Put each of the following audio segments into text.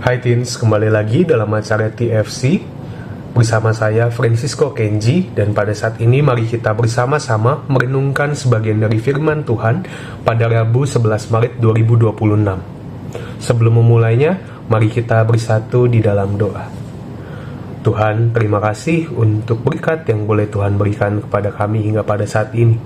Hai Teens, kembali lagi dalam acara TFC bersama saya Francisco Kenji, dan pada saat ini mari kita bersama-sama merenungkan sebagian dari firman Tuhan pada Rabu 11 Maret 2026. Sebelum memulainya, mari kita bersatu di dalam doa. Tuhan, terima kasih untuk berkat yang boleh Tuhan berikan kepada kami hingga pada saat ini,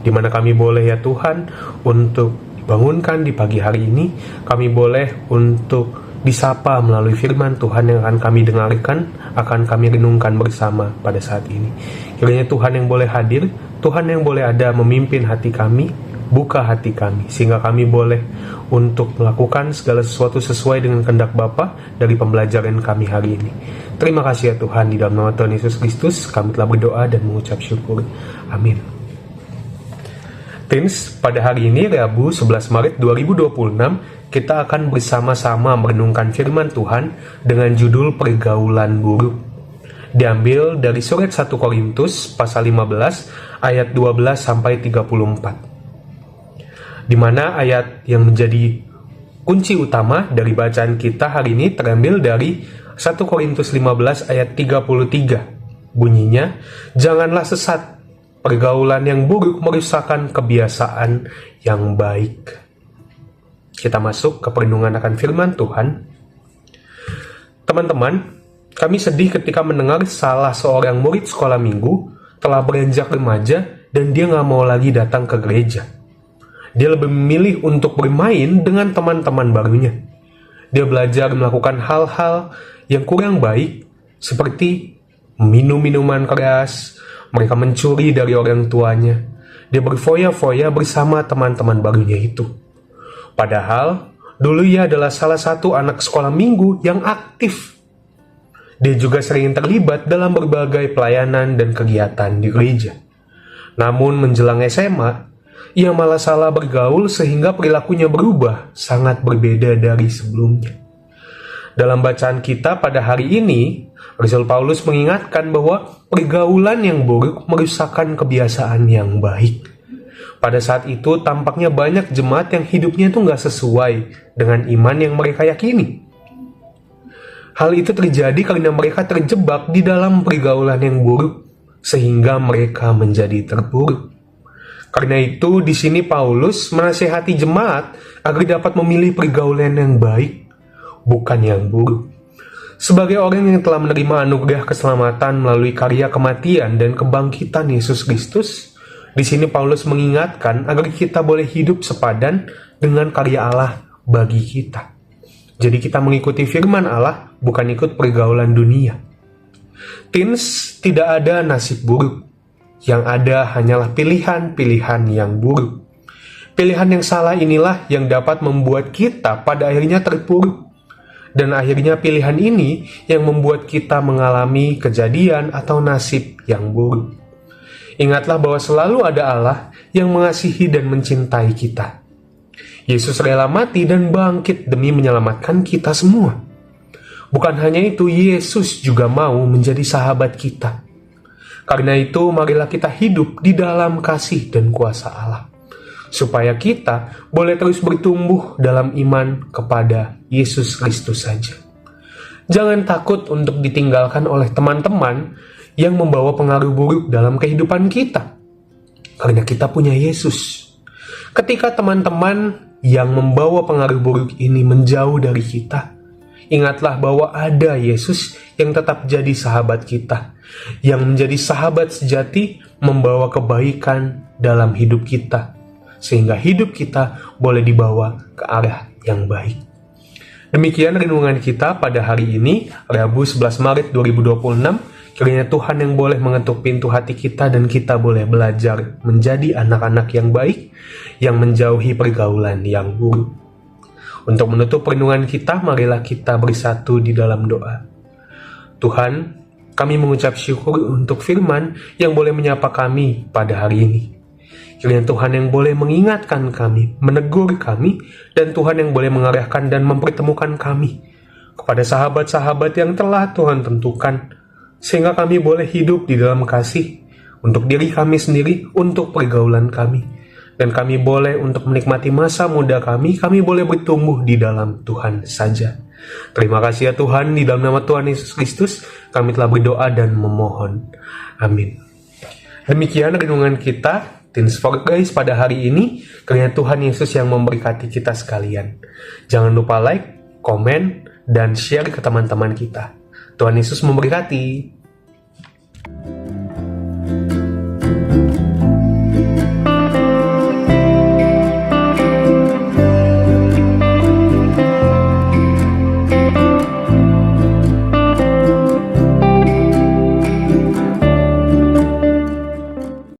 di mana kami boleh ya Tuhan untuk dibangunkan di pagi hari ini, kami boleh untuk disapa melalui firman Tuhan yang akan kami dengarkan, akan kami renungkan bersama pada saat ini. Kiranya Tuhan yang boleh hadir, Tuhan yang boleh ada memimpin hati kami, buka hati kami, sehingga kami boleh untuk melakukan segala sesuatu sesuai dengan kehendak Bapa dari pembelajaran kami hari ini. Terima kasih ya Tuhan, di dalam nama Tuhan Yesus Kristus kami telah berdoa dan mengucap syukur. Amin. Teens, pada hari ini Rabu 11 Maret 2026 kita akan bersama-sama merenungkan firman Tuhan dengan judul Pergaulan Buruk. Diambil dari surat 1 Korintus pasal 15 ayat 12 sampai 34. Di mana ayat yang menjadi kunci utama dari bacaan kita hari ini terambil dari 1 Korintus 15 ayat 33. Bunyinya, "Janganlah sesat, pergaulan yang buruk merusakkan kebiasaan yang baik." Kita masuk ke perenungan akan firman Tuhan. Teman-teman, kami sedih ketika mendengar salah seorang murid sekolah minggu telah beranjak remaja dan dia gak mau lagi datang ke gereja. Dia lebih memilih untuk bermain dengan teman-teman barunya. Dia belajar melakukan hal-hal yang kurang baik, seperti minum minuman keras, mereka mencuri dari orang tuanya. Dia berfoya-foya bersama teman-teman barunya itu. Padahal, dulu ia adalah salah satu anak sekolah minggu yang aktif. Dia juga sering terlibat dalam berbagai pelayanan dan kegiatan di gereja. Namun menjelang SMA, ia malah salah bergaul sehingga perilakunya berubah, sangat berbeda dari sebelumnya. Dalam bacaan kita pada hari ini, Rasul Paulus mengingatkan bahwa pergaulan yang buruk merusakkan kebiasaan yang baik. Pada saat itu tampaknya banyak jemaat yang hidupnya itu nggak sesuai dengan iman yang mereka yakini. Hal itu terjadi karena mereka terjebak di dalam pergaulan yang buruk, sehingga mereka menjadi terpuruk. Karena itu di sini Paulus menasihati jemaat agar dapat memilih pergaulan yang baik, bukan yang buruk. Sebagai orang yang telah menerima anugerah keselamatan melalui karya kematian dan kebangkitan Yesus Kristus, di sini Paulus mengingatkan agar kita boleh hidup sepadan dengan karya Allah bagi kita. Jadi kita mengikuti firman Allah, bukan ikut pergaulan dunia. Teens, tidak ada nasib buruk. Yang ada hanyalah pilihan-pilihan yang buruk. Pilihan yang salah inilah yang dapat membuat kita pada akhirnya terpuruk. Dan akhirnya pilihan ini yang membuat kita mengalami kejadian atau nasib yang buruk. Ingatlah bahwa selalu ada Allah yang mengasihi dan mencintai kita. Yesus rela mati dan bangkit demi menyelamatkan kita semua. Bukan hanya itu, Yesus juga mau menjadi sahabat kita. Karena itu, marilah kita hidup di dalam kasih dan kuasa Allah, supaya kita boleh terus bertumbuh dalam iman kepada Yesus Kristus saja. Jangan takut untuk ditinggalkan oleh teman-teman yang membawa pengaruh buruk dalam kehidupan kita, karena kita punya Yesus. Ketika teman-teman yang membawa pengaruh buruk ini menjauh dari kita, ingatlah bahwa ada Yesus yang tetap jadi sahabat kita, yang menjadi sahabat sejati, membawa kebaikan dalam hidup kita, sehingga hidup kita boleh dibawa ke arah yang baik. Demikian renungan kita pada hari ini, Rabu 11 Maret 2026. Kiranya Tuhan yang boleh mengetuk pintu hati kita dan kita boleh belajar menjadi anak-anak yang baik, yang menjauhi pergaulan yang buruk. Untuk menutup renungan kita, marilah kita bersatu di dalam doa. Tuhan, kami mengucap syukur untuk firman yang boleh menyapa kami pada hari ini. Kiranya Tuhan yang boleh mengingatkan kami, menegur kami, dan Tuhan yang boleh mengarahkan dan mempertemukan kami kepada sahabat-sahabat yang telah Tuhan tentukan, sehingga kami boleh hidup di dalam kasih untuk diri kami sendiri, untuk pergaulan kami, dan kami boleh untuk menikmati masa muda kami boleh bertumbuh di dalam Tuhan saja. Terima kasih ya Tuhan, di dalam nama Tuhan Yesus Kristus, kami telah berdoa dan memohon. Amin. Demikian renungan kita, Teens for Grace pada hari ini. Kiranya Tuhan Yesus yang memberkati kita sekalian. Jangan lupa like, komen, dan share ke teman-teman kita. Tuhan Yesus memberkati.